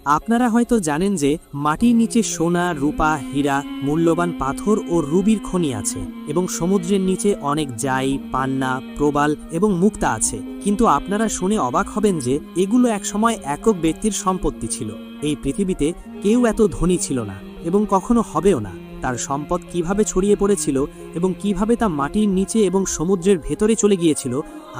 আপনারা হয়তো জানেন যে মাটির নিচে সোনা, রূপা, হীরা, মূল্যবান পাথর ও রুবির খনি আছে এবং সমুদ্রের নিচে অনেক জাই, পান্না, প্রবাল এবং মুক্তা আছে। কিন্তু আপনারা শুনে অবাক হবেন যে এগুলো একসময় একক ব্যক্তির সম্পত্তি ছিল। এই পৃথিবীতে কেউ এত ধনী ছিল না এবং কখনো হবেও না। তার সম্পদ কিভাবে ছড়িয়ে পড়েছিল এবং কিভাবে তা মাটির নিচে এবং সমুদ্রের ভেতরে চলে গিয়েছিল,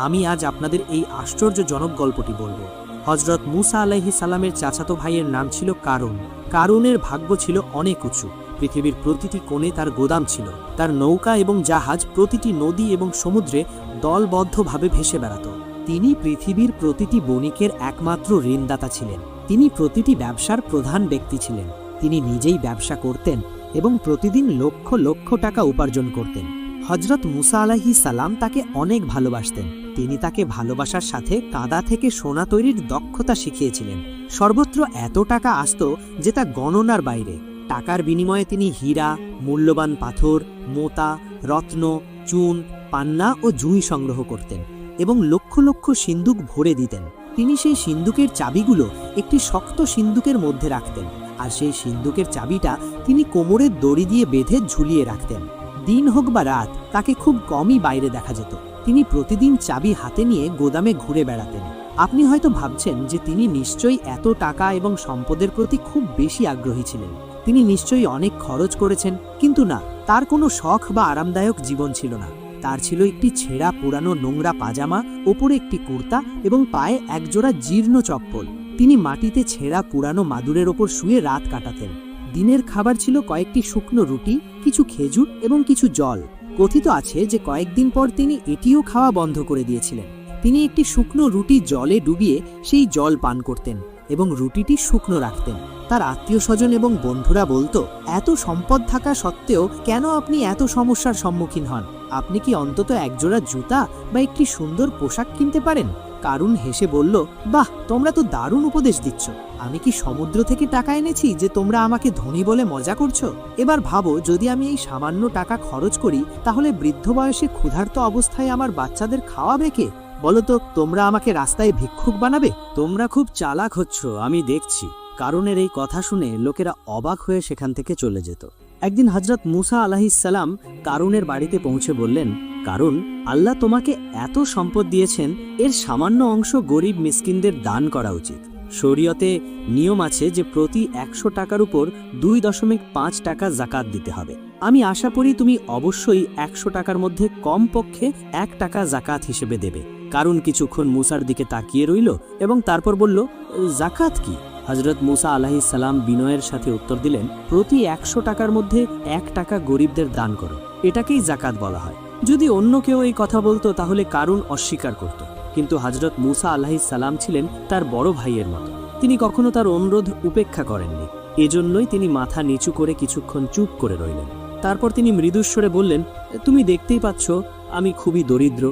আমি আজ আপনাদের এই আশ্চর্যজনক গল্পটি বলবো। হযরত মুসা আলাইহিস সালামের চাচাতো ভাইয়ের নাম ছিল কারুন। কারুনের ভাগ্য ছিল অনেক উঁচু। পৃথিবীর প্রতিটি কোণে তার গোদাম ছিল। তার নৌকা এবং জাহাজ প্রতিটি নদী এবং সমুদ্রে দলবদ্ধভাবে ভেসে বেড়াত। তিনি পৃথিবীর প্রতিটি বণিকের একমাত্র ঋণদাতা ছিলেন। তিনি প্রতিটি ব্যবসার প্রধান ব্যক্তি ছিলেন। তিনি নিজেই ব্যবসা করতেন এবং প্রতিদিন লক্ষ লক্ষ টাকা উপার্জন করতেন। হযরত মুসা আলাইহিস সালাম তাকে অনেক ভালোবাসতেন। তিনি তাকে ভালোবাসার সাথে কাদা থেকে সোনা তৈরির দক্ষতা শিখিয়েছিলেন। সর্বত্র এত টাকা আসত যে তা গণনার বাইরে। টাকার বিনিময়ে তিনি হীরা, মূল্যবান পাথর, মোতা, রত্ন, চুন, পান্না ও জুঁই সংগ্রহ করতেন এবং লক্ষ লক্ষ সিন্দুক ভরে দিতেন। তিনি সেই সিন্দুকের চাবিগুলো একটি শক্ত সিন্দুকের মধ্যে রাখতেন, আর সেই সিন্দুকের চাবিটা তিনি কোমরের দড়ি দিয়ে বেঁধে ঝুলিয়ে রাখতেন। দিন হোক বা রাত, তাকে খুব কমই বাইরে দেখা যেত। তিনি প্রতিদিন চাবি হাতে নিয়ে গোদামে ঘুরে বেড়াতেন। আপনি হয়তো ভাবছেন যে তিনি নিশ্চয়ই এত টাকা এবং সম্পদের প্রতি খুব বেশি আগ্রহী ছিলেন। তিনি নিশ্চয়ই অনেক খরচ করেছেন, কিন্তু না, তার কোনো শখ বা আরামদায়ক জীবন ছিল না। তার ছিল একটি ছেঁড়া পুরানো নোংরা পাজামা, ওপরে একটি কুর্তা এবং পায়ে একজোড়া জীর্ণ চপ্পল। তিনি মাটিতে ছেঁড়া পুরানো মাদুরের ওপর শুয়ে রাত কাটাতেন। দিনের খাবার ছিল কয়েকটি শুকনো রুটি, কিছু খেজুর এবং কিছু জল। কথিত আছে যে কয়েকদিন পর তিনি এটিও খাওয়া বন্ধ করে দিয়েছিলেন। তিনি একটি শুকনো রুটি জলে ডুবিয়ে সেই জল পান করতেন এবং রুটিটি শুকনো রাখতেন। তার আত্মীয়স্বজন এবং বন্ধুরা বলতো, এত সম্পদ থাকা সত্ত্বেও কেন আপনি এত সমস্যার সম্মুখীন হন? আপনি কি অন্তত একজোড়া জুতা বা একটি সুন্দর পোশাক কিনতে পারেন? কারুন হেসে বলল, বাহ, তোমরা তো দারুণ উপদেশ দিচ্ছ। আমি কি সমুদ্র থেকে টাকা এনেছি যে তোমরা আমাকে ধনী বলে মজা করছো? এবার ভাবো, যদি আমি এই সামান্য টাকা খরচ করি, তাহলে বৃদ্ধ বয়সে ক্ষুধার্ত অবস্থায় আমার বাচ্চাদের খাওয়াবে কে? বলো তো, তোমরা আমাকে রাস্তায় ভিক্ষুক বানাবে? তোমরা খুব চালাক হচ্ছ, আমি দেখছি। কারুনের এই কথা শুনে লোকেরা অবাক হয়ে সেখান থেকে চলে যেত। একদিন হযরত মুসা আলাইহিস সালাম কারুনের বাড়িতে পৌঁছে বললেন, কারুন, আল্লাহ তোমাকে এত সম্পদ দিয়েছেন, এর সামান্য অংশ গরিব মিসকিনদের দান করা উচিত। শরীয়তে নিয়ম আছে যে প্রতি 100 টাকার উপর 2.5 টাকা জাকাত দিতে হবে। আমি আশা করি তুমি অবশ্যই 100 টাকার মধ্যে কমপক্ষে 1 টাকা জাকাত হিসেবে দেবে। কারুন কিছুক্ষণ মুসার দিকে তাকিয়ে রইল এবং তারপর বলল, জাকাত কি? হযরত মুসা আলাইহিস সালাম বিনয়ের সাথে উত্তর দিলেন, প্রতি 100 টাকার মধ্যে 1 টাকা গরিবদের দান করো, এটাকেই জাকাত বলা হয়। যদি অন্য কেউ এই কথা বলতো তাহলে কারুন অস্বীকার করত, কিন্তু হযরত মুসা আলাইহিস সালাম ছিলেন তার বড় ভাইয়ের মতো। তিনি কখনো তার অনুরোধ উপেক্ষা করেননি। এজন্যই তিনি মাথা নিচু করে কিছুক্ষণ চুপ করে রইলেন। তারপর তিনি মৃদুস্বরে বললেন, তুমি দেখতেই পাচ্ছ আমি খুবই দরিদ্র,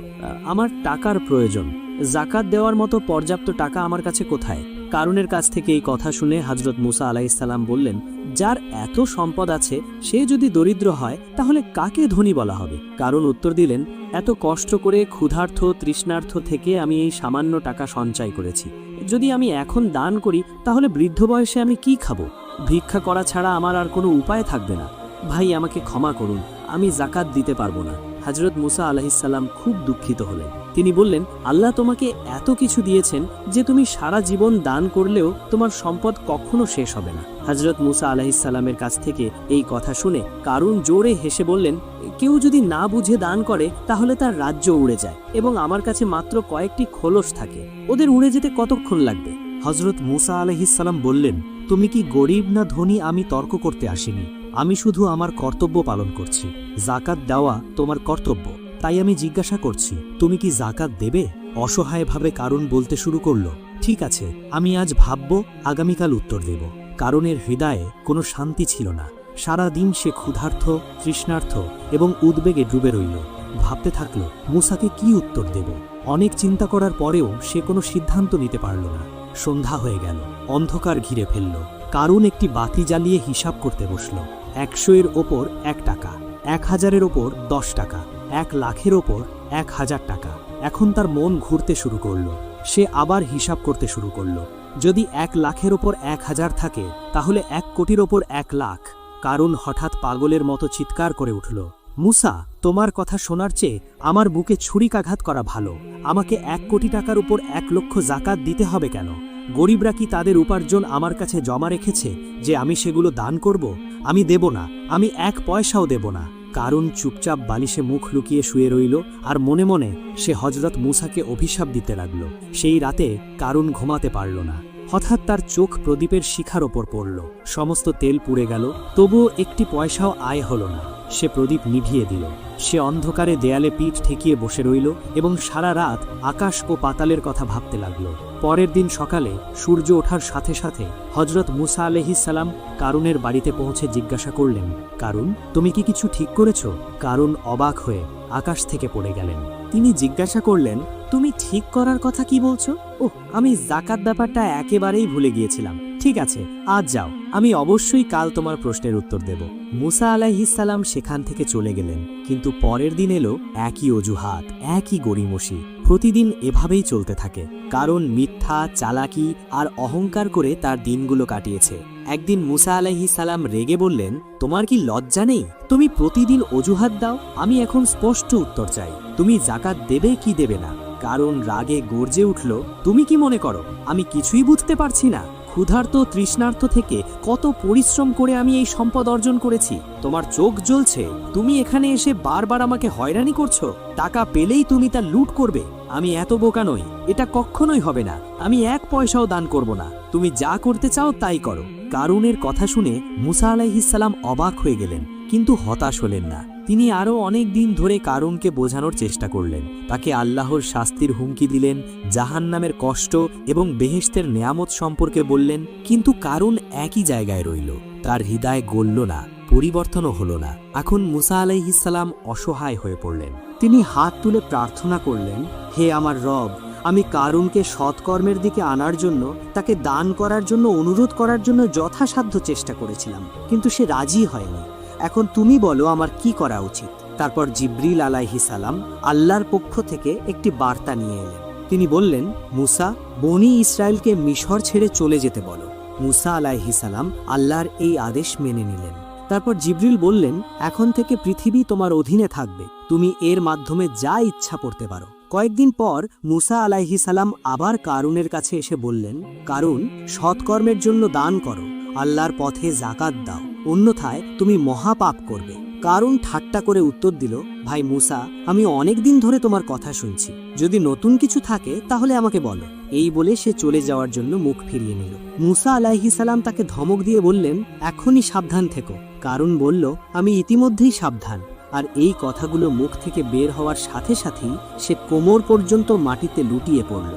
আমার টাকার প্রয়োজন। জাকাত দেওয়ার মতো পর্যাপ্ত টাকা আমার কাছে কোথায়? কারুনের কাছ থেকে এই কথা শুনে হযরত মুসা আলাইহিস সালাম বললেন, যার এত সম্পদ আছে সে যদি দরিদ্র হয় তাহলে কাকে ধনী বলা হবে? কারুন উত্তর দিলেন, এত কষ্ট করে ক্ষুধার্ত তৃষ্ণার্থ থেকে আমি এই সামান্য টাকা সঞ্চয় করেছি। যদি আমি এখন দান করি তাহলে বৃদ্ধ বয়সে আমি কি খাবো? ভিক্ষা করা ছাড়া আমার আর কোনো উপায় থাকবে না। ভাই, আমাকে ক্ষমা করুন, আমি জাকাত দিতে পারবো না। হযরত মুসা আলাইহিস সালাম খুব দুঃখিত হলেন। তিনি বললেন, আল্লাহ তোমাকে এত কিছু দিয়েছেন যে তুমি সারা জীবন দান করলেও তোমার সম্পদ কখনো শেষ হবে না। হযরত মুসা আলাইহিস সালামের কাছ থেকে এই কথা শুনে কারুন জোরে হেসে বললেন, কেউ যদি না বুঝে দান করে তাহলে তার রাজ্য উড়ে যায় এবং আমার কাছে মাত্র কয়েকটি খোলস থাকে, ওদের উড়ে যেতে কতক্ষণ লাগবে? হযরত মুসা আলাইহিস সালাম বললেন, তুমি কি গরিব না ধনী আমি তর্ক করতে আসিনি, আমি শুধু আমার কর্তব্য পালন করছি। জাকাত দেওয়া তোমার কর্তব্য, তাই আমি জিজ্ঞাসা করছি, তুমি কি জাকাত দেবে? অসহায়ভাবে কারুন বলতে শুরু করল, ঠিক আছে, আমি আজ ভাবব, আগামীকাল উত্তর দেব। কারুনের হৃদয়ে কোনো শান্তি ছিল না। সারা দিন সে ক্ষুধার্ত, তৃষ্ণার্থ এবং উদ্বেগে ডুবে রইল। ভাবতে থাকল, মুসাকে কি উত্তর দেব। অনেক চিন্তা করার পরেও সে কোনো সিদ্ধান্ত নিতে পারল না। সন্ধ্যা হয়ে গেল, অন্ধকার ঘিরে ফেলল। কারুন একটি বাতি জ্বালিয়ে হিসাব করতে বসল। 100-এর ওপর 1 টাকা, 1000-এর ওপর 10 টাকা, 1 লাখের ওপর 1000 টাকা। এখন তার মন ঘুরতে শুরু করল। সে আবার হিসাব করতে শুরু করল। যদি 1,00,000-এর ওপর 1,000 থাকে তাহলে 1 কোটির ওপর 1,00,000। কারুন হঠাৎ পাগলের মতো চিৎকার করে উঠল, মুসা, তোমার কথা শোনার চেয়ে আমার বুকে ছুরিকাঘাত করা ভালো। আমাকে 1 কোটি টাকার উপর 1 লক্ষ জাকাত দিতে হবে কেন? গরিবরা কি তাদের উপার্জন আমার কাছে জমা রেখেছে যে আমি সেগুলো দান করব? আমি দেব না, আমি 1 পয়সাও দেব না। কারুন চুপচাপ বালিশে মুখ লুকিয়ে শুয়ে রইল আর মনে মনে সে হযরত মুসাকে অভিশাপ দিতে লাগল। সেই রাতে কারুন ঘুমাতে পারল না। হঠাৎ তার চোখ প্রদীপের শিখার ওপর পড়ল। সমস্ত তেল পুড়ে গেল, তবুও একটি পয়সাও আয় হল না। সে প্রদীপ নিভিয়ে দিল। সে অন্ধকারে দেয়ালে পিঠ ঠেকিয়ে বসে রইল এবং সারা রাত আকাশ ও পাতালের কথা ভাবতে লাগল। পরের দিন সকালে সূর্য ওঠার সাথে সাথে হযরত মুসা আলাইহিস সালাম কারুনের বাড়িতে পৌঁছে জিজ্ঞাসা করলেন, কারুন, তুমি কি কিছু ঠিক করেছ? কারুন অবাক হয়ে আকাশ থেকে পড়ে গেলেন। তিনি জিজ্ঞাসা করলেন, তুমি ঠিক করার কথা কি বলছো? ওহ, আমি যাকাত ব্যাপারটা একেবারেই ভুলে গিয়েছিলাম। ঠিক আছে, আজ যাও, আমি অবশ্যই কাল তোমার প্রশ্নের উত্তর দেব। মুসা আলাইহিস সালাম সেখান থেকে চলে গেলেন। কিন্তু পরের দিন এলো একই অজুহাত, একই গড়িমসি। প্রতিদিন এভাবেই চলতে থাকে। কারণ মিথ্যা, চালাকি আর অহংকার করে তার দিনগুলো কাটিয়েছে। একদিন মুসা আলাইহিস সালাম রেগে বললেন, তোমার কি লজ্জা নেই? তুমি প্রতিদিন অজুহাত দাও। আমি এখন স্পষ্ট উত্তর চাই, তুমি যাকাত দেবে কি দেবে না? কারণ রাগে গর্জে উঠল, তুমি কি মনে করো আমি কিছুই বুঝতে পারছি না? ক্ষুধার্ত তৃষ্ণার্ত থেকে কত পরিশ্রম করে আমি এই সম্পদ অর্জন করেছি। তোমার চোখ জ্বলছে, তুমি এখানে এসে বারবার আমাকে হয়রানি করছো। টাকা পেলেই তুমি তা লুট করবে। আমি এত বোকা নই, এটা কখনোই হবে না। আমি 1 পয়সাও দান করব না। তুমি যা করতে চাও তাই করো। কারুনের কথা শুনে মুসা আলাইহিস সালাম অবাক হয়ে গেলেন, কিন্তু হতাশ হলেন না। তিনি আরও অনেক দিন ধরে কারুনকে বোঝানোর চেষ্টা করলেন। তাকে আল্লাহর শাস্তির হুমকি দিলেন, জাহান্নামের কষ্ট এবং বেহেশতের নেয়ামত সম্পর্কে বললেন। কিন্তু কারুন একই জায়গায় রইল। তার হৃদয় গলল না, পরিবর্তনও হলো না। এখন মুসা আলাইহিস সালাম অসহায় হয়ে পড়লেন। তিনি হাত তুলে প্রার্থনা করলেন, হে আমার রব, আমি কারুনকে সৎকর্মের দিকে আনার জন্য, তাকে দান করার জন্য অনুরোধ করার জন্য যথাসাধ্য চেষ্টা করেছিলাম, কিন্তু সে রাজি হয়নি। এখন তুমি বলো আমার কি করা উচিত? তারপর জিবরিল আলাইহিস সালাম আল্লাহর পক্ষ থেকে একটি বার্তা নিয়ে এলেন। তিনি বললেন, মুসা, বনি ইসরায়েলকে মিশর ছেড়ে চলে যেতে বলো। মুসা আলাইহিস সালাম আল্লাহর এই আদেশ মেনে নিলেন। তারপর জিবরিল বললেন, এখন থেকে পৃথিবী তোমার অধীনে থাকবে, তুমি এর মাধ্যমে যা ইচ্ছা করতে পারো। কয়েকদিন পর মুসা আলাইহিস সালাম আবার কারুনের কাছে এসে বললেন, কারুন, সৎকর্মের জন্য দান করো, আল্লাহর পথে যাকাত দাও, অন্যথায় তুমি মহাপাপ করবে। কারুন ঠাট্টা করে উত্তর দিল, ভাই মুসা, আমি অনেক দিন ধরে তোমার কথা শুনছি, যদি নতুন কিছু থাকে তাহলে আমাকে বলো। এই বলে সে চলে যাওয়ার জন্য মুখ ফিরিয়ে নিল। মুসা আলাইহিস সালাম তাকে ধমক দিয়ে বললেন, এখনই সাবধান থেকো। কারুন বলল, আমি ইতিমধ্যেই সাবধান। আর এই কথাগুলো মুখ থেকে বের হওয়ার সাথে সাথেই সে কোমর পর্যন্ত মাটিতে লুটিয়ে পড়ল।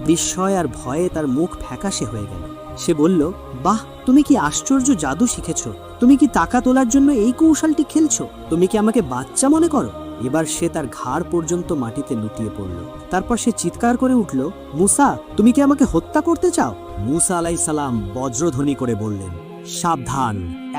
বিস্ময় আর ভয়ে তার মুখ ফ্যাকাশে হয়ে গেল। সে বলল, বাহ, তুমি কি আশ্চর্য জাদু শিখেছ! তুমি কি টাকা তোলার জন্য এই কৌশলটি খেলছো? তুমি কি আমাকে বাচ্চা মনে করো? এবার সে তার ঘাড় পর্যন্ত মাটিতে লুটিয়ে পড়ল। তারপর সে চিৎকার করে উঠল, মুসা, তুমি কি আমাকে হত্যা করতে চাও? মুসা আলাইহিস সালাম বজ্রধ্বনি করে বললেন, সাবধান,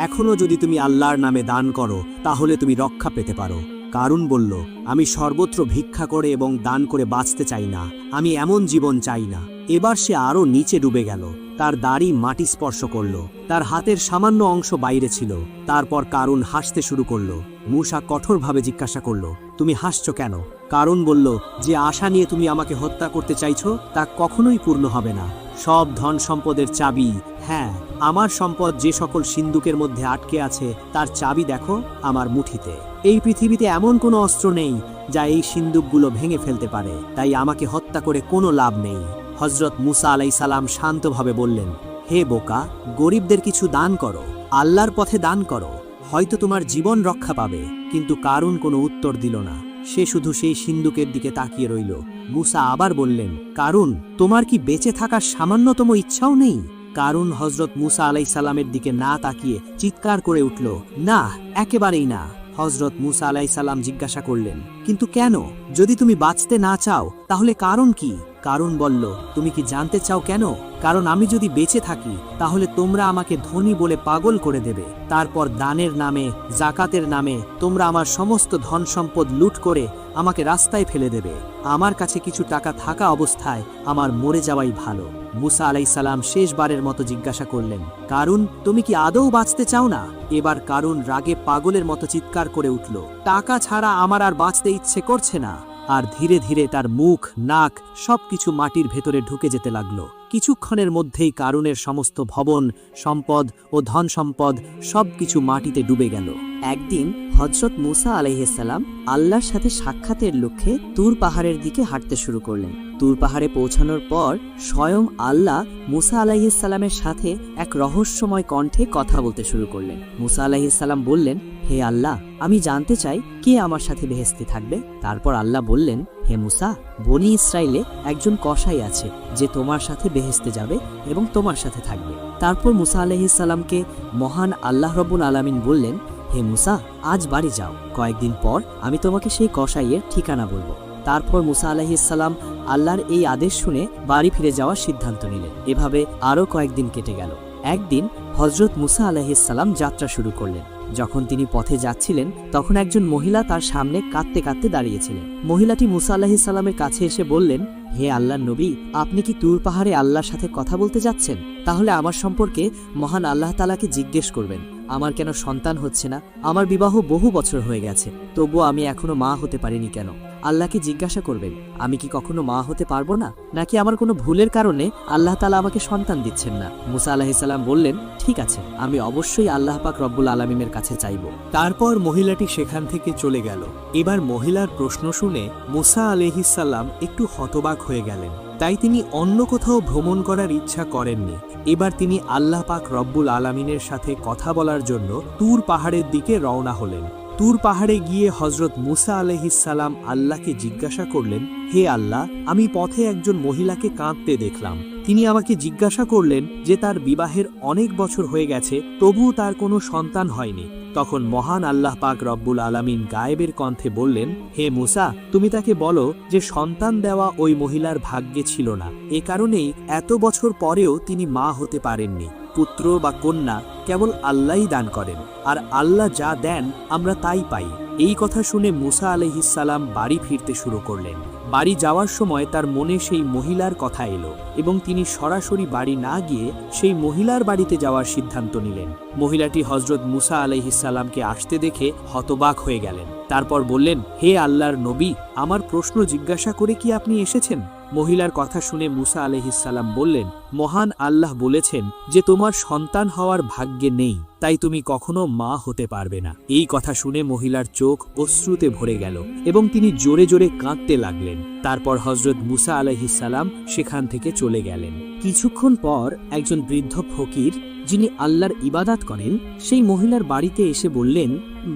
এখনো যদি তুমি আল্লাহর নামে দান করো তাহলে তুমি রক্ষা পেতে পারো। কারুন বলল, আমি সর্বত্র ভিক্ষা করে এবং দান করে বাঁচতে চাই না, আমি এমন জীবন চাই না। এবার সে আরও নিচে ডুবে গেল। তার দাড়ি মাটি স্পর্শ করল, তার হাতের সামান্য অংশ বাইরে ছিল। তারপর কারুন হাসতে শুরু করল। মুসা কঠোরভাবে জিজ্ঞাসা করল, তুমি হাসছো কেন? কারুন বলল, যে আশা নিয়ে তুমি আমাকে হত্যা করতে চাইছো তা কখনোই পূর্ণ হবে না। সব ধন সম্পদের চাবি, হ্যাঁ, আমার সম্পদ যে সকল সিন্দুকের মধ্যে আটকে আছে তার চাবি দেখো আমার মুঠিতে। এই পৃথিবীতে এমন কোনো অস্ত্র নেই যা এই সিন্দুকগুলো ভেঙে ফেলতে পারে, তাই আমাকে হত্যা করে কোনো লাভ নেই। হযরত মুসা আলাইহিস সালাম শান্তভাবে বললেন, হে বোকা, গরিবদের কিছু দান করো, আল্লাহর পথে দান করো, হয়তো তোমার জীবন রক্ষা পাবে। কিন্তু কারুন কোনো উত্তর দিল না। সে শুধু সেই সিন্দুকের দিকে তাকিয়ে রইল। মুসা আবার বললেন, কারুন, তোমার কি বেঁচে থাকার সামান্যতম ইচ্ছাও নেই? কারুন হযরত মুসা আলাইহিস সালামের দিকে না তাকিয়ে চিৎকার করে উঠল, না, একেবারেই না। হযরত মুসা আলাইহিস সালাম জিজ্ঞাসা করলেন, কিন্তু কেন? যদি তুমি বাঁচতে না চাও তাহলে কারণ কি? কারণ বলল, তুমি কি জানতে চাও কেন? কারণ আমি যদি বেঁচে থাকি তাহলে তোমরা আমাকে ধনী বলে পাগল করে দেবে। তারপর দানের নামে, জাকাতের নামে তোমরা আমার সমস্ত ধন সম্পদ লুট করে আমাকে রাস্তায় ফেলে দেবে। আমার কাছে কিছু টাকা থাকা অবস্থায় আমার মরে যাওয়াই ভালো। মুসা আলাইহিস সালাম শেষবারের মতো জিজ্ঞাসা করলেন, কারুন, তুমি কি আদৌ বাঁচতে চাও না? এবার কারুন রাগে পাগলের মতো চিৎকার করে উঠল, টাকা ছাড়া আমার আর বাঁচতে ইচ্ছে করছে না। আর ধীরে ধীরে তার মুখ, নাক সবকিছু মাটির ভেতরে ঢুকে যেতে লাগলো। কিছুক্ষণের মধ্যেই কারুনের সমস্ত ভবন, সম্পদ ও ধন সম্পদ সবকিছু মাটিতে ডুবে গেল। একদিন হযরত মুসা আলাইহিস সালাম আল্লাহর সাথে সাক্ষাতের লক্ষ্যে তুর পাহাড়ের দিকে হাঁটতে শুরু করলেন। তুর পাহাড়ে পৌঁছানোর পর স্বয়ং আল্লাহ মুসা আলাইহিস সালামের সাথে এক রহস্যময় কণ্ঠে কথা বলতে শুরু করলেন। মুসা আলাইহিস সালাম বললেন, হে আল্লাহ, আমি জানতে চাই কে আমার সাথে বেহেশতে থাকবে। তারপর আল্লাহ বললেন, হে মুসা, বনি ইসরাইলে একজন কসাই আছে যে তোমার সাথে বেহেশতে যাবে এবং তোমার সাথে থাকবে। তারপর মুসা আলাইহিস সালামকে মহান আল্লাহ রাব্বুল আলামিন বললেন, হে মুসা, আজ বাড়ি যাও, কয়েকদিন পর আমি তোমাকে সেই কসাইয়ের ঠিকানা বলবো। তারপর মুসা আলাইহিস সালাম আল্লাহর এই আদেশ শুনে বাড়ি ফিরে যাওয়ার সিদ্ধান্ত নিলেন। এভাবে আরও কয়েকদিন কেটে গেল। একদিন হযরত মুসা আলাইহিস সালাম যাত্রা শুরু করলেন। যখন তিনি পথে যাচ্ছিলেন তখন একজন মহিলা তার সামনে কাঁদতে কাঁদতে দাঁড়িয়েছিলেন। মহিলাটি মুসা আলাইহিস সালামের কাছে এসে বললেন, হে আল্লাহর নবী, আপনি কি তুর পাহাড়ে আল্লাহর সাথে কথা বলতে যাচ্ছেন? তাহলে আমার সম্পর্কে মহান আল্লাহ তাআলাকে জিজ্ঞেস করবেন, আমার কেন সন্তান হচ্ছে না? আমার বিবাহ বহু বছর হয়ে গেছে, তবুও আমি এখনো মা হতে পারিনি কেন? আল্লাহকে জিজ্ঞাসা করবেন, আমি কি কখনো মা হতে পারবো না, নাকি আমার কোনো ভুলের কারণে আল্লাহ তাআলা আমাকে সন্তান দিচ্ছেন না? মুসা আলাইহিস সালাম বললেন, ঠিক আছে, আমি অবশ্যই আল্লাহ পাক রব্বুল আলামিনের কাছে চাইব। তারপর মহিলাটি সেখান থেকে চলে গেল। এবার মহিলার প্রশ্ন শুনে মুসা আলাইহিস সালাম একটু হতবাক হয়ে গেলেন। তাই তিনি অন্য কোথাও ভ্রমণ করার ইচ্ছা করেননি। এবার তিনি আল্লাহ পাক রব্বুল আলামিনের সাথে কথা বলার জন্য তুর পাহাড়ের দিকে রওনা হলেন। তুর পাহাড়ে গিয়ে হযরত মুসা আলাইহিস সালাম আল্লাহকে জিজ্ঞাসা করলেন, হে আল্লাহ, আমি পথে একজন মহিলাকে কাঁদতে দেখলাম। তিনি আমাকে জিজ্ঞাসা করলেন যে তার বিবাহের অনেক বছর হয়ে গেছে, তবুও তার কোনো সন্তান হয়নি। তখন মহান আল্লাহ পাক রব্বুল আলামিন গায়েবের কণ্ঠে বললেন, হে মুসা, তুমি তাকে বলো যে সন্তান দেওয়া ওই মহিলার ভাগ্যে ছিল না, এ কারণেই এত বছর পরেও তিনি মা হতে পারেননি। পুত্র বা কন্যা কেবল আল্লাহই দান করেন, আর আল্লাহ যা দেন আমরা তাই পাই। এই কথা শুনে মুসা আলাইহিস সালাম বাড়ি ফিরতে শুরু করলেন। বাড়ি যাওয়ার সময় তার মনে সেই মহিলার কথা এলো এবং তিনি সরাসরি বাড়ি না গিয়ে সেই মহিলার বাড়িতে যাওয়ার সিদ্ধান্ত নিলেন। মহিলাটি হযরত মুসা আলাইহিস সালামকে আসতে দেখে হতবাক হয়ে গেলেন। তারপর বললেন, হে আল্লাহর নবী, আমার প্রশ্ন জিজ্ঞাসা করে কি আপনি এসেছেন? মহিলার কথা শুনে মুসা আলাইহিস সালাম বললেন, মহান আল্লাহ বলেছেন যে তোমার সন্তান হওয়ার ভাগ্যে নেই, তাই তুমি কখনো মা হতে পারবে না। এই কথা শুনে মহিলার চোখ অশ্রুতে ভরে গেল এবং তিনি জোরে জোরে কাঁদতে লাগলেন। তারপর হযরত মুসা আলাইহিস সালাম সেখান থেকে চলে গেলেন। কিছুক্ষণ পর একজন বৃদ্ধ ফকির, যিনি আল্লাহর ইবাদত করেন, সেই মহিলার বাড়িতে এসে বললেন,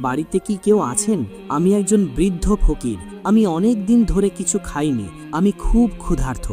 বাড়িতে কি কেউ আছেন? আমি একজন বৃদ্ধ ফকির, আমি অনেক দিন ধরে কিছু খাইনি, আমি খুব ক্ষুধার্ত,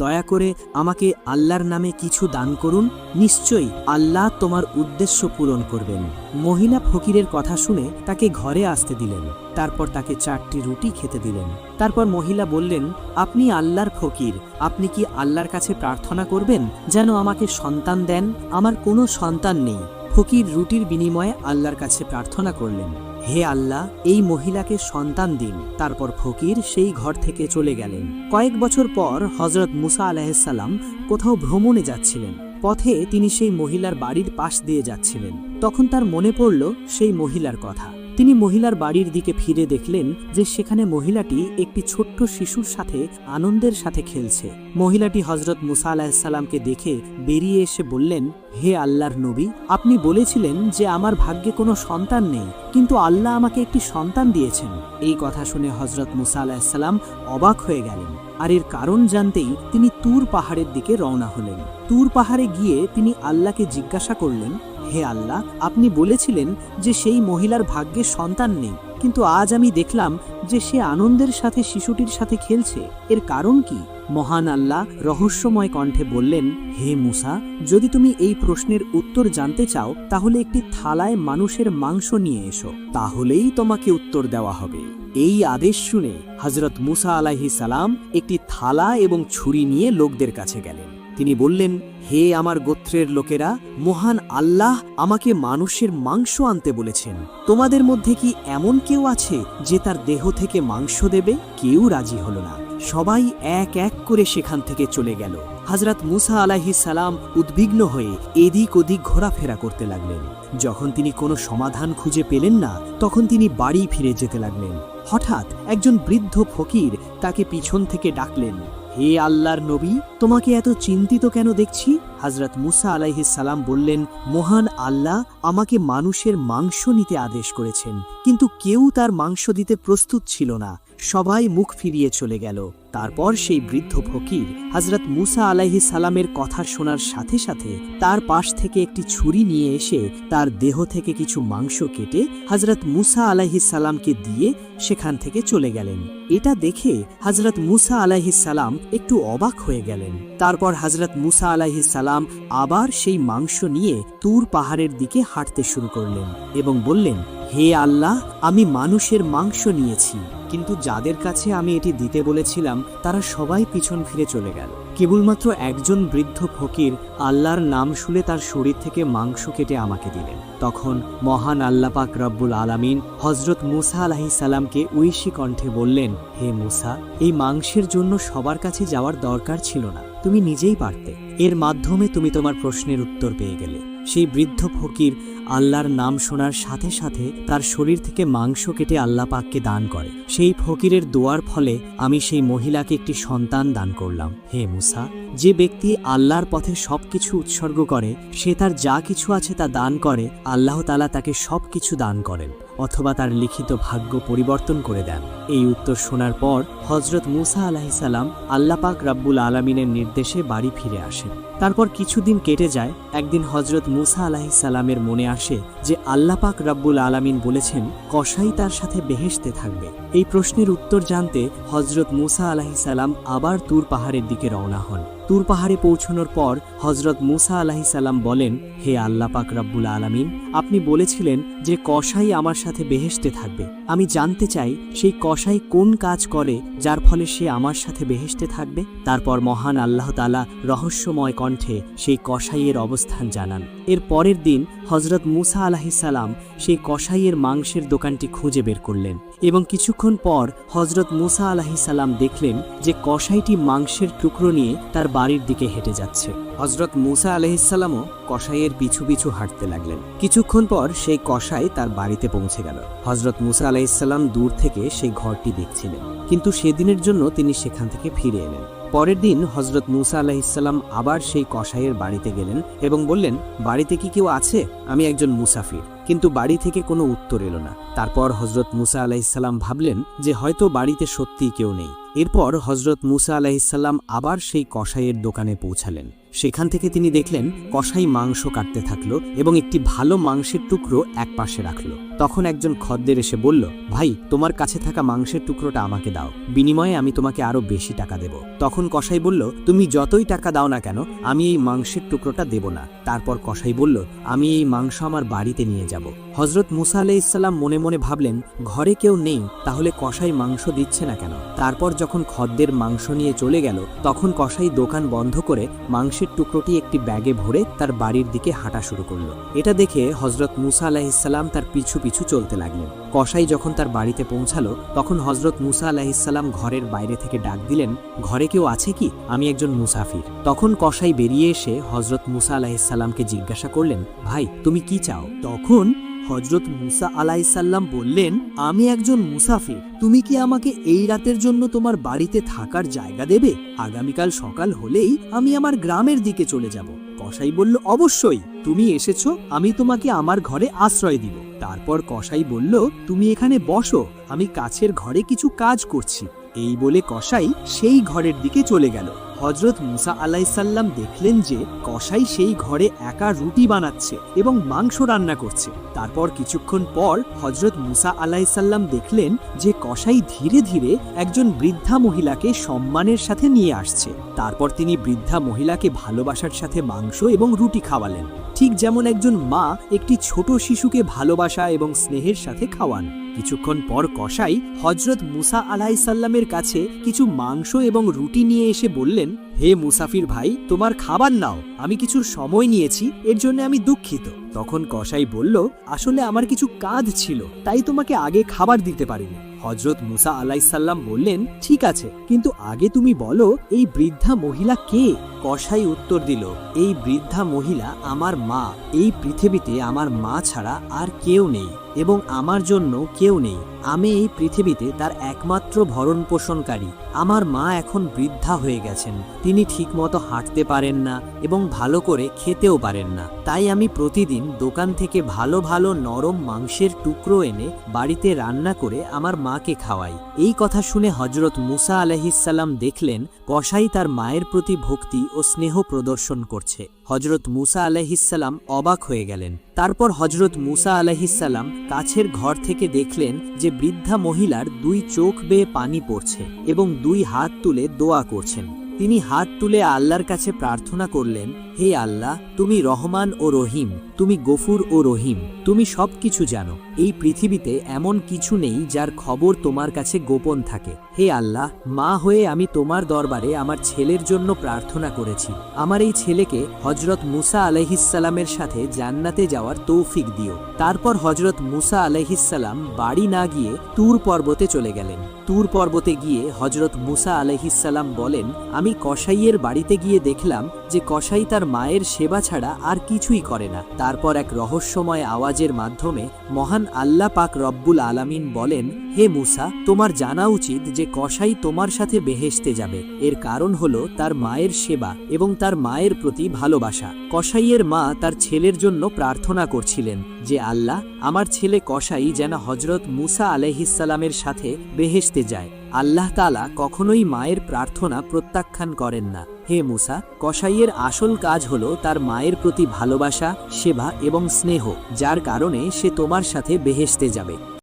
দয়া করে আমাকে আল্লাহর নামে কিছু দান করুন, নিশ্চয়ই আল্লাহ তোমার উদ্দেশ্য পূরণ করবেন। মহিলা ফকিরের কথা শুনে তাকে ঘরে আসতে দিলেন। তারপর তাকে 4টি রুটি খেতে দিলেন। তারপর মহিলা বললেন, আপনি আল্লাহর ফকির, আপনি কি আল্লাহর কাছে প্রার্থনা করবেন যেন আমাকে সন্তান দেন? আমার কোনো সন্তান নেই। ফকির রুটির বিনিময়ে আল্লাহর কাছে প্রার্থনা করলেন, হে আল্লাহ, এই মহিলাকে সন্তান দিন। তারপর ফকির সেই ঘর থেকে চলে গেলেন। কয়েক বছর পর হযরত মুসা আলাইহিস সালাম কোথাও ভ্রমণে যাচ্ছিলেন। পথে তিনি সেই মহিলার বাড়ির পাশ দিয়ে যাচ্ছিলেন। তখন তার মনে পড়ল সেই মহিলার কথা। তিনি মহিলার বাড়ির দিকে ফিরে দেখলেন যে সেখানে মহিলাটি একটি ছোট্ট শিশুর সাথে আনন্দের সাথে খেলছে। মহিলাটি হযরত মুসা আলাইহিস সালামকে দেখে বেরিয়ে এসে বললেন, হে আল্লাহর নবী, আপনি বলেছিলেন যে আমার ভাগ্যে কোনো সন্তান নেই, কিন্তু আল্লাহ আমাকে একটি সন্তান দিয়েছেন। এই কথা শুনে হযরত মুসা আলাইহিস সালাম অবাক হয়ে গেলেন, আর এর কারণ জানতেই তিনি তুর পাহাড়ের দিকে রওনা হলেন। তুর পাহাড়ে গিয়ে তিনি আল্লাহকে জিজ্ঞাসা করলেন, হে আল্লাহ, আপনি বলেছিলেন যে সেই মহিলার ভাগ্যে সন্তান নেই, কিন্তু আজ আমি দেখলাম যে সে আনন্দের সাথে শিশুটির সাথে খেলছে, এর কারণ কি? মহান আল্লাহ রহস্যময় কণ্ঠে বললেন, হে মুসা, যদি তুমি এই প্রশ্নের উত্তর জানতে চাও তাহলে একটি থালায় মানুষের মাংস নিয়ে এসো, তাহলেই তোমাকে উত্তর দেওয়া হবে। এই আদেশ শুনে হযরত মুসা আলাইহিস সালাম একটি থালা এবং ছুরি নিয়ে লোকদের কাছে গেলেন। তিনি বললেন, হে আমার গোত্রের লোকেরা, মহান আল্লাহ আমাকে মানুষের মাংস আনতে বলেছেন। তোমাদের মধ্যে কি এমন কেউ আছে যে তার দেহ থেকে মাংস দেবে? কেউ রাজি হলো না। সবাই এক এক করে সেখান থেকে চলে গেল। হযরত মুসা আলাইহিস সালাম উদ্বিগ্ন হয়ে এদিক ওদিক ঘোরাফেরা করতে লাগলেন। যখন তিনি কোনো সমাধান খুঁজে পেলেন না, তখন তিনি বাড়ি ফিরে যেতে লাগলেন। হঠাৎ একজন বৃদ্ধ ফকির তাকে পিছন থেকে ডাকলেন, হে আল্লাহর নবী, তোমাকে এত চিন্তিত কেন দেখছি? হযরত মুসা আলাইহিস সালাম বললেন, মহান আল্লাহ আমাকে মানুষের মাংস নিতে আদেশ করেছেন, কিন্তু কেউ তার মাংস দিতে প্রস্তুত ছিল না। সবাই মুখ ফিরিয়ে চলে গেল। তারপর সেই বৃদ্ধ ফকির হযরত মুসা আলাইহিস সালামের কথা শোনার সাথে সাথে তার পাশ থেকে একটি ছুরি নিয়ে এসে তার দেহ থেকে কিছু মাংস কেটে হযরত মুসা আলাইহিস সালামকে দিয়ে সেখান থেকে চলে গেলেন। এটা দেখে হযরত মুসা আলাইহিস সালাম একটু অবাক হয়ে গেলেন। তারপর হযরত মুসা আলাইহিস সালাম আবার সেই মাংস নিয়ে তুর পাহাড়ের দিকে হাঁটতে শুরু করলেন এবং বললেন, হে আল্লাহ, আমি মানুষের মাংস নিয়েছি, কিন্তু যাদের কাছে আমি এটি দিতে বলেছিলাম তারা সবাই পিছন ফিরে চলে গেল। কেবলমাত্র একজন বৃদ্ধ ফকির আল্লাহর নাম শুনে তার শরীর থেকে মাংস কেটে আমাকে দিলেন। তখন মহান আল্লাহ পাক রব্বুল আলামিন হযরত মুসা আলাইহিস সালামকে ঐশী কণ্ঠে বললেন, হে মুসা, এই মাংসের জন্য সবার কাছে যাওয়ার দরকার ছিল না, তুমি নিজেই পারতে। এর মাধ্যমে তুমি তোমার প্রশ্নের উত্তর পেয়ে গেলে। সেই বৃদ্ধ ফকির আল্লাহর নাম শোনার সাথে সাথে তার শরীর থেকে মাংস কেটে আল্লাহ পাককে দান করে। সেই ফকিরের দোয়ার ফলে আমি সেই মহিলাকে একটি সন্তান দান করলাম। হে মুসা, যে ব্যক্তি আল্লাহর পথে সবকিছু উৎসর্গ করে, সে তার যা কিছু আছে তা দান করে, আল্লাহ তাআলা তাকে সবকিছু দান করেন অথবা তার লিখিত ভাগ্য পরিবর্তন করে দেন। এই উত্তর শোনার পর হযরত মুসা আলাইহিস সালাম আল্লাহ পাক রব্বুল আলামিনের নির্দেশে বাড়ি ফিরে আসেন। তারপর কিছুদিন কেটে যায়। একদিন হযরত মুসা আলাইহিস সালামের মনে আসে যে আল্লাহ পাক রব্বুল আলামিন বলেছেন কসাই তার সাথে বেহেশতে থাকবে। এই প্রশ্নের উত্তর জানতে হযরত মুসা আলাইহিস সালাম আবার তুর পাহাড়ের দিকে রওনা হন। তুর পাহাড়ে পৌঁছানোর পর হযরত মুসা আলাইহিস সালাম বলেন, হে আল্লাহ পাক রব্বুল আলামিন, আপনি বলেছিলেন যে কসাই আমার সাথে বেহেশতে থাকবে। আমি জানতে চাই সেই কসাই কোন কাজ করে যার ফলে সে আমার সাথে বেহেশতে থাকবে। তারপর মহান আল্লাহ তাআলা রহস্যময় কণ্ঠে সেই কসাইয়ের অবস্থান জানান। এর পরের দিন হযরত মুসা আলাইহিস সালাম সেই কসাইয়ের মাংসের দোকানটি খুঁজে বের করলেন এবং কিছুক্ষণ পর হযরত মুসা আলাইহিস সালাম দেখলেন যে কসাইটি মাংসের টুকরো নিয়ে তার বাড়ির দিকে হেঁটে যাচ্ছে। হযরত মুসা আলাইহিস সালামও কসাইয়ের পিছু পিছু হাঁটতে লাগলেন। কিছুক্ষণ পর সেই কসাই তার বাড়িতে পৌঁছে গেল। হযরত মুসা আলাইহিস সালাম দূর থেকে সেই ঘরটি দেখছিলেন, কিন্তু সেদিনের জন্য তিনি সেখান থেকে ফিরে এলেন। পরের দিন হযরত মুসা আলাইহিস সালাম আবার সেই কসাইয়ের বাড়িতে গেলেন এবং বললেন, বাড়িতে কি কেউ আছে? আমি একজন মুসাফির। কিন্তু বাড়ি থেকে কোনো উত্তর এলো না। তারপর হযরত মুসা আলাইহিস সালাম ভাবলেন যে হয়তো বাড়িতে সত্যিই কেউ নেই। এরপর হযরত মুসা আলাইহিস সালাম আবার সেই কসাইয়ের দোকানে পৌঁছালেন। সেখান থেকে তিনি দেখলেন কসাই মাংস কাটতে থাকলো এবং একটি ভালো মাংসের টুকরো এক পাশে রাখলো। তখন একজন খদ্দের এসে বলল, ভাই, তোমার কাছে থাকা মাংসের টুকরোটা আমাকে দাও, বিনিময়ে আমি তোমাকে আরো বেশি টাকা দেব। তখন কসাই বলল, তুমি যতই টাকা দাও না কেন, আমি এই মাংসের টুকরোটা দেব না। তারপর কসাই বলল, আমি এই মাংস আমার বাড়িতে নিয়ে যাব। হযরত মুসা আলাইহিস সালাম মনে মনে ভাবলেন, ঘরে কেউ নেই, তাহলে কসাই মাংস দিচ্ছে না কেন? তারপর যখন খদ্দের মাংস নিয়ে চলে গেল, তখন কসাই দোকান বন্ধ করে মাংসের টুকরোটি একটি ব্যাগে ভরে তার বাড়ির দিকে হাঁটা শুরু করলো। এটা দেখে হযরত মুসা আলাইহিস সালাম তার পিছু পিছু চলতে লাগলেন। কসাই যখন তার বাড়িতে পৌঁছালো, তখন হযরত মুসা আলাইহিস সালাম ঘরের বাইরে থেকে ডাক দিলেন, ঘরে কেউ আছে কি? আমি একজন মুসাফির। তখন কসাই বেরিয়ে এসে হযরত মুসা আলাইহিস সালামকে জিজ্ঞাসা করলেন, ভাই, তুমি কি চাও? তখন হযরত মুসা আলাইহিস সালাম বললেন, আমি একজন মুসাফির, তুমি কি আমাকে এই রাতের জন্য তোমার বাড়িতে থাকার জায়গা দেবে? আগামীকাল সকাল হলেই আমি আমার গ্রামের দিকে চলে যাব। কসাই বলল, অবশ্যই, তুমি এসেছো, আমি তোমাকে আমার ঘরে আশ্রয় দিব। তারপর কসাই বলল, তুমি এখানে বসো, আমি কাছের ঘরে কিছু কাজ করছি। এই বলে কসাই সেই ঘরের দিকে চলে গেল। হযরত মুসা আলাইহিস সালাম দেখলেন যে কসাই সেই ঘরে একা রুটি বানাচ্ছে এবং মাংস রান্না করছে। তারপর কিছুক্ষণ পর হযরত মুসা আলাইহিস সালাম দেখলেন যে কসাই ধীরে ধীরে একজন বৃদ্ধা মহিলাকে সম্মানের সাথে নিয়ে আসছে। তারপর তিনি বৃদ্ধা মহিলাকে ভালোবাসার সাথে মাংস এবং রুটি খাওয়ালেন, ঠিক যেমন একজন মা একটি ছোট শিশুকে ভালোবাসা এবং স্নেহের সাথে খাওয়ান। কিছুক্ষণ পর কসাই হজরত মুসা আলাইসাল্লামের কাছে কিছু মাংস এবং রুটি নিয়ে এসে বললেন, হে মুসাফির ভাই, তোমার খাবার নাও, আমি কিছুর সময় নিয়েছি, এর জন্য আমি দুঃখিত। তখন কসাই বলল, আসলে আমার কিছু কাজ ছিল, তাই তোমাকে আগে খাবার দিতে পারিনি। হজরত মুসা আলাইসাল্লাম বললেন, ঠিক আছে, কিন্তু আগে তুমি বলো এই বৃদ্ধা মহিলা কে? কসাই উত্তর দিল, এই বৃদ্ধা মহিলা আমার মা। এই পৃথিবীতে আমার মা ছাড়া আর কেউ নেই এবং আমার জন্য কেউ নেই। আমি এই পৃথিবীতে তার একমাত্র ভরণ পোষণকারী। আমার মা এখন বৃদ্ধা হয়ে গেছেন, তিনি ঠিকমতো হাঁটতে পারেন না এবং ভালো করে খেতেও পারেন না। তাই আমি প্রতিদিন দোকান থেকে ভালো ভালো নরম মাংসের টুকরো এনে বাড়িতে রান্না করে আমার মাকে খাওয়াই। এই কথা শুনে হজরত মুসা আলাইহিসসালাম দেখলেন কসাই তার মায়ের প্রতি ভক্তি ও স্নেহ প্রদর্শন করছে। হজরত মুসা আলাইহিসসালাম অবাক হয়ে গেলেন। তারপর হজরত মুসা আলাইহিসসালাম কাছের ঘর থেকে দেখলেন যে বৃদ্ধা মহিলার 2 চোখ বেয়ে পানি পড়ছে এবং 2 হাত তুলে দোয়া করছেন। তিনি হাত তুলে আল্লাহর কাছে প্রার্থনা করলেন, হে আল্লাহ, তুমি রহমান ও রহিম, তুমি গফুর ও রহিম, তুমি সবকিছু জানো। এই পৃথিবীতে এমন কিছু নেই যার খবর তোমার কাছে গোপন থাকে। হে আল্লাহ, মা হয়ে আমি তোমার দরবারে আমার ছেলের জন্য প্রার্থনা করেছি। আমার এই ছেলেকে হজরত মুসা আলাইহিসসালামের সাথে জান্নাতে যাওয়ার তৌফিক দিও। তারপর হজরত মুসা আলাইহিসসালাম বাড়ি না গিয়ে তুর পর্বতে চলে গেলেন। তুর পর্বতে গিয়ে হজরত মুসা আলাইহিসসালাম বলেন, আমি কসাইয়ের বাড়িতে গিয়ে দেখলাম যে কসাই তার মায়ের সেবা ছাড়া আর কিছুই করে না। তারপর এক রহস্যময় আওয়াজের মাধ্যমে মহান আল্লাহ পাক রব্বুল আলামিন বলেন, হে মুসা, তোমার জানা উচিত যে কসাই তোমার সাথে বেহেশতে যাবে। এর কারণ হলো তার মায়ের সেবা এবং তার মায়ের প্রতি ভালোবাসা। কসাইয়ের মা তার ছেলের জন্য প্রার্থনা করছিলেন যে আল্লাহ, আমার ছেলে কসাই যেন হজরত মুসা আলাইহিসসালামের সাথে বেহেশতে যায়। আল্লাহ তাআলা কখনোই মায়ের প্রার্থনা প্রত্যাখ্যান করেন না। হে মুসা, কসাইয়ের আসল কাজ হলো তার মায়ের প্রতি ভালোবাসা, সেবা এবং স্নেহ, যার কারণে সে তোমার সাথে বেহেশতে যাবে।